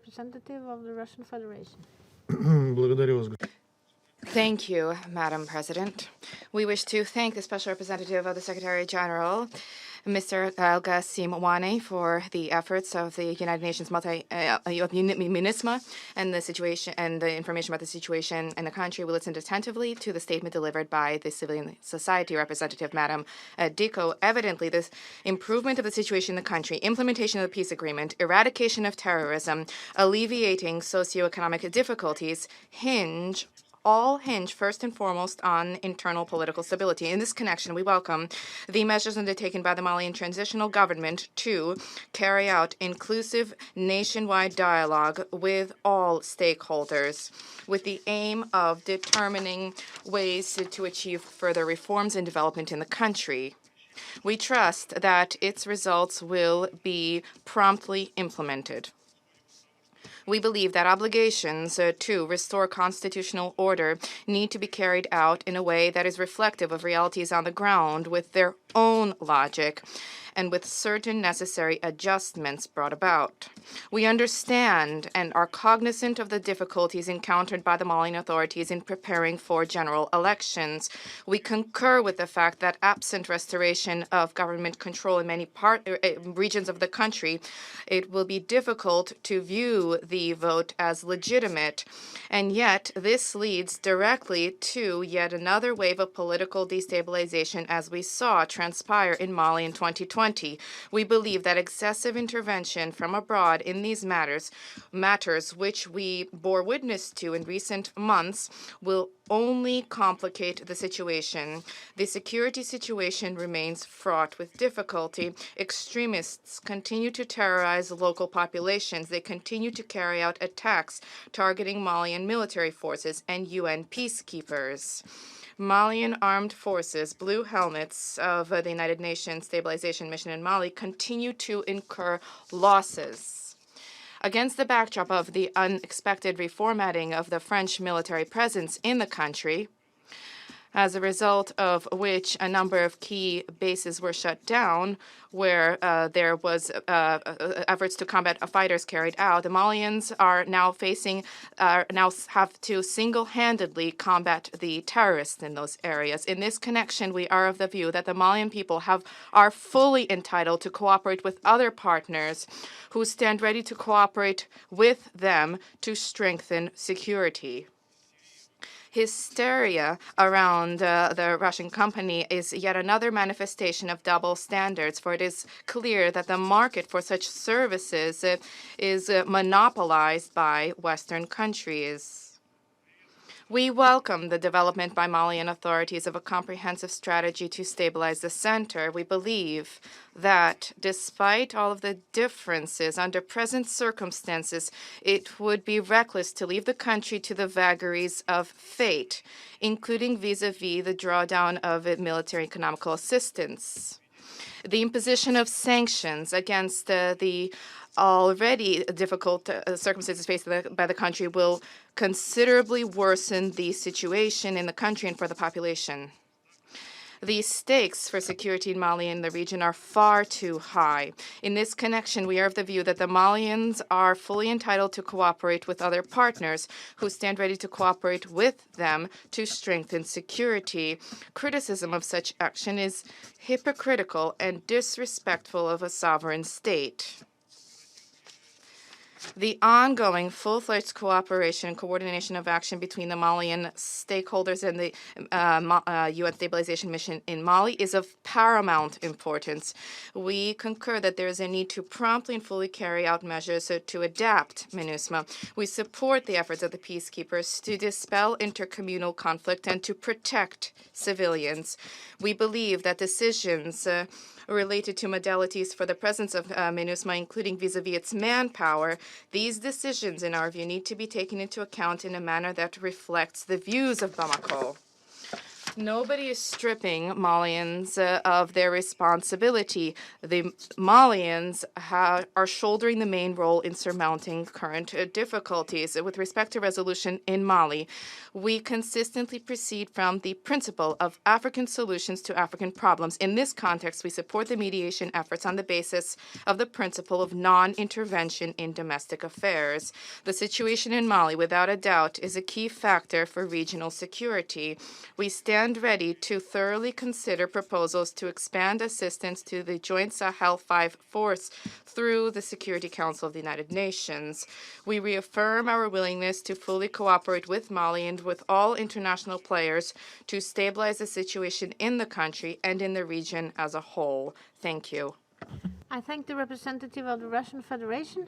Representative of the Russian Federation. Thank you, Madam President. We wish to thank the Special Representative of the Secretary General, Mr. Simwane, for the efforts of the United Nations MINUSMA and the situation and the information about the situation in the country. We listened attentively to the statement delivered by the civilian society representative, Madam Diko. Evidently, this improvement of the situation in the country, implementation of the peace agreement, eradication of terrorism, alleviating socioeconomic difficulties all hinge first and foremost on internal political stability. In this connection, we welcome the measures undertaken by the Malian transitional government to carry out inclusive nationwide dialogue with all stakeholders with the aim of determining ways to achieve further reforms and development in the country. We trust that its results will be promptly implemented. We believe that obligations to restore constitutional order need to be carried out in a way that is reflective of realities on the ground with their own logic and with certain necessary adjustments brought about. We understand and are cognizant of the difficulties encountered by the Malian authorities in preparing for general elections. We concur with the fact that absent restoration of government control in many regions of the country, it will be difficult to view the vote as legitimate. And yet, this leads directly to yet another wave of political destabilization as we saw transpire in Mali in 2020. We believe that excessive intervention from abroad in these matters which we bore witness to in recent months, will only complicate the situation. The security situation remains fraught with difficulty. Extremists continue to terrorize local populations. They continue to carry out attacks targeting Malian military forces and UN peacekeepers. Malian armed forces, blue helmets of the United Nations Stabilization Mission in Mali, continue to incur losses. Against the backdrop of the unexpected reformatting of the French military presence in the country, as a result of which a number of key bases were shut down, where there was efforts to combat fighters carried out. The Malians are now have to single-handedly combat the terrorists in those areas. In this connection, we are of the view that the Malian people are fully entitled to cooperate with other partners who stand ready to cooperate with them to strengthen security. Hysteria around the Russian company is yet another manifestation of double standards, for it is clear that the market for such services is monopolized by Western countries. We welcome the development by Malian authorities of a comprehensive strategy to stabilize the center. We believe that despite all of the differences under present circumstances, it would be reckless to leave the country to the vagaries of fate, including vis-à-vis the drawdown of military economical assistance. The imposition of sanctions against the already difficult circumstances faced by the country will considerably worsen the situation in the country and for the population. The stakes for security in Mali and the region are far too high. In this connection, we are of the view that the Malians are fully entitled to cooperate with other partners who stand ready to cooperate with them to strengthen security. Criticism of such action is hypocritical and disrespectful of a sovereign state. The ongoing full-fledged cooperation and coordination of action between the Malian stakeholders and the UN Stabilization Mission in Mali is of paramount importance. We concur that there is a need to promptly and fully carry out measures to adapt MINUSMA. We support the efforts of the peacekeepers to dispel intercommunal conflict and to protect civilians. We believe that decisions related to modalities for the presence of MINUSMA, including vis-à-vis its manpower, these decisions, in our view, need to be taken into account in a manner that reflects the views of Bamako. Nobody is stripping Malians of their responsibility. The Malians are shouldering the main role in surmounting current difficulties. With respect to resolution in Mali, we consistently proceed from the principle of African solutions to African problems. In this context, we support the mediation efforts on the basis of the principle of non-intervention in domestic affairs. The situation in Mali, without a doubt, is a key factor for regional security. We stand ready to thoroughly consider proposals to expand assistance to the joint Sahel 5 force through the Security Council of the United Nations. We reaffirm our willingness to fully cooperate with Mali and with all international players to stabilize the situation in the country and in the region as a whole. Thank you. I thank the representative of the Russian Federation.